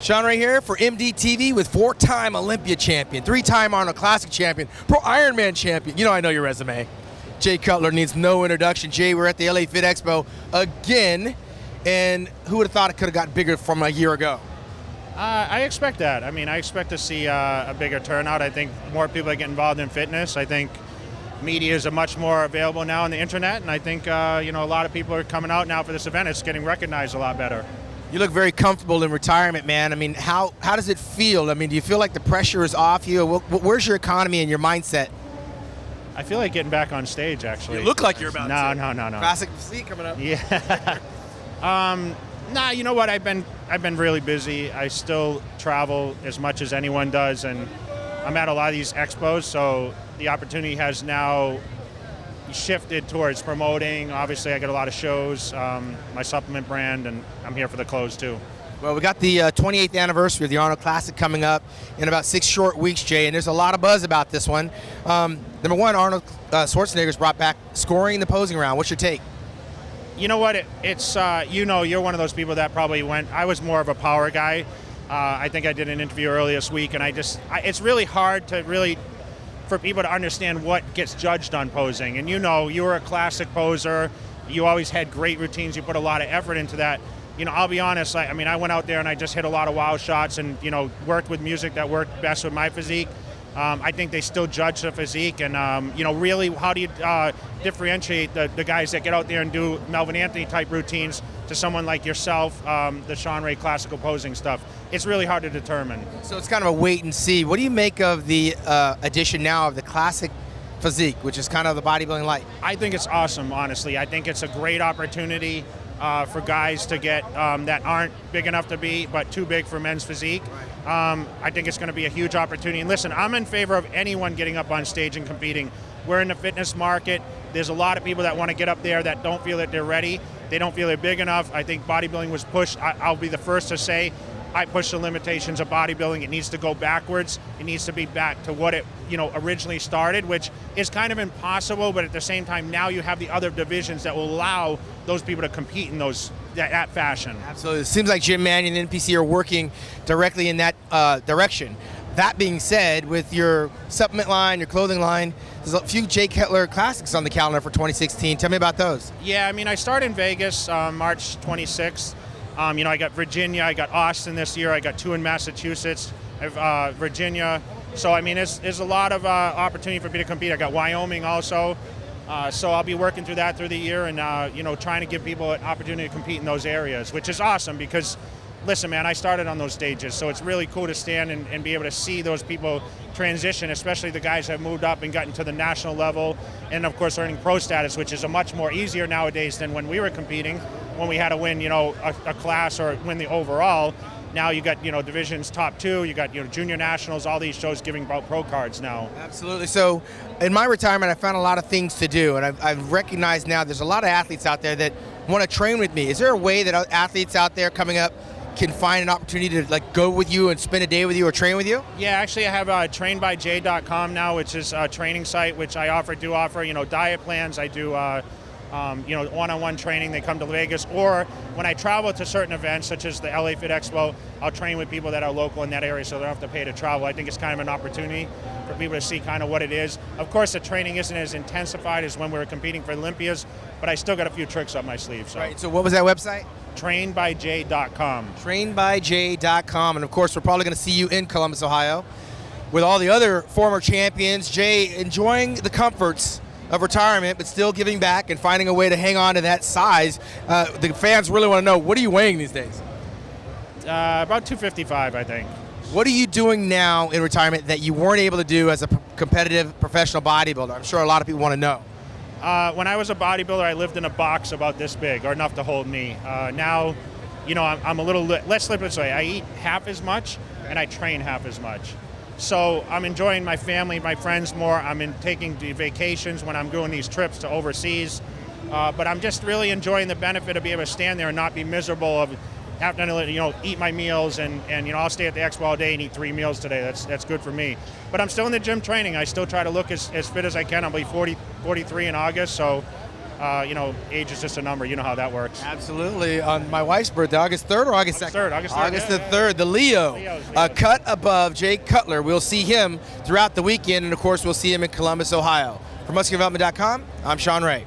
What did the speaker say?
Shawn Ray here for MDTV with 4-time Olympia champion, 3-time Arnold Classic champion, Pro Ironman champion. You know I know your resume. Jay Cutler needs no introduction. Jay, we're at the LA Fit Expo again, and who would have thought it could have got bigger from a year ago? I expect that. I mean, I expect to see a bigger turnout. I think more people get involved in fitness. I think media is much more available now on the internet, and I think a lot of people are coming out now for this event. It's getting recognized a lot better. You look very comfortable in retirement, man. I mean, how does it feel? I mean, do you feel like the pressure is off you? Where's your economy and your mindset? I feel like getting back on stage, actually. You look like you're about to. No. Classic physique coming up. Yeah. Nah, you know what? I've been really busy. I still travel as much as anyone does, and I'm at a lot of these expos, so the opportunity has now shifted towards promoting. Obviously, I get a lot of shows, my supplement brand, and I'm here for the clothes too. Well, we got the 28th anniversary of the Arnold Classic coming up in about 6 short weeks, Jay, and there's a lot of buzz about this one. Number one, Arnold Schwarzenegger's brought back scoring the posing round. What's your take? You know what? It's you're one of those people that probably went. I was more of a power guy. I think I did an interview earlier this week, and it's really hard to for people to understand what gets judged on posing. And you were a classic poser. You always had great routines. You put a lot of effort into that. I'll be honest. I went out there and I just hit a lot of wow shots, and worked with music that worked best with my physique. I think they still judge the physique, and really, how do you differentiate the guys that get out there and do Melvin Anthony type routines to someone like yourself, the Shawn Ray classical posing stuff? It's really hard to determine. So it's kind of a wait and see. What do you make of the addition now of the classic physique, which is kind of the bodybuilding light? I think it's awesome, honestly. I think it's a great opportunity for guys to get that aren't big enough to be, but too big for men's physique. I think it's going to be a huge opportunity. And listen, I'm in favor of anyone getting up on stage and competing. We're in the fitness market. There's a lot of people that want to get up there that don't feel that they're ready. They don't feel they're big enough. I think bodybuilding was pushed. I'll be the first to say I push the limitations of bodybuilding. It needs to go backwards. It needs to be back to what it originally started, which is kind of impossible, but at the same time now you have the other divisions that will allow those people to compete in that fashion. Absolutely. It seems like Jim Mannion and NPC are working directly in that direction. That being said, with your supplement line, your clothing line, there's a few Jay Cutler classics on the calendar for 2016. Tell me about those. Yeah, I started in Vegas March 26th. I got Virginia, I got Austin this year, I got 2 in Massachusetts, Virginia. So, there's a lot of opportunity for me to compete. I got Wyoming also. So I'll be working through that through the year and, trying to give people an opportunity to compete in those areas, which is awesome because, listen, man, I started on those stages. So it's really cool to stand and be able to see those people transition, especially the guys that have moved up and gotten to the national level. And, of course, earning pro status, which is a much more easier nowadays than when we were competing, when we had to win, a class or win the overall. Now you got, divisions top 2, you got, junior nationals, all these shows giving out pro cards now. Absolutely. So in my retirement, I found a lot of things to do, and I've recognized now there's a lot of athletes out there that want to train with me. Is there a way that athletes out there coming up can find an opportunity to go with you and spend a day with you or train with you? Yeah, actually I have trainbyjay.com now, which is a training site which I do offer, diet plans. I do one-on-one training. They come to Vegas, or when I travel to certain events such as the LA Fit Expo, I'll train with people that are local in that area so they don't have to pay to travel. I think it's kind of an opportunity for people to see kind of what it is. Of course, the training isn't as intensified as when we were competing for Olympias, but I still got a few tricks up my sleeve. So. Right, so what was that website? Trainbyjay.com. Trainbyjay.com, and of course we're probably going to see you in Columbus, Ohio with all the other former champions. Jay, enjoying the comforts of retirement but still giving back and finding a way to hang on to that size. The fans really want to know, what are you weighing these days? About 255, I think. What are you doing now in retirement that you weren't able to do as a competitive professional bodybuilder? I'm sure a lot of people want to know. When I was a bodybuilder, I lived in a box about this big, or enough to hold me. Now, I'm a little, let's flip it this way. I eat half as much and I train half as much. So I'm enjoying my family, my friends more. I'm taking the vacations when I'm doing these trips to overseas. But I'm just really enjoying the benefit of being able to stand there and not be miserable of having to, eat my meals and I'll stay at the expo all day and eat 3 meals today. That's good for me. But I'm still in the gym training. I still try to look as fit as I can. I'll be 43 in August, so age is just a number. You know how that works. Absolutely. On my wife's birthday, August 3rd or August 2nd? August 3rd. August the 3rd. The Leo, a cut above Jay Cutler. We'll see him throughout the weekend, and of course, we'll see him in Columbus, Ohio. For MuscularDevelopment.com, I'm Shawn Ray.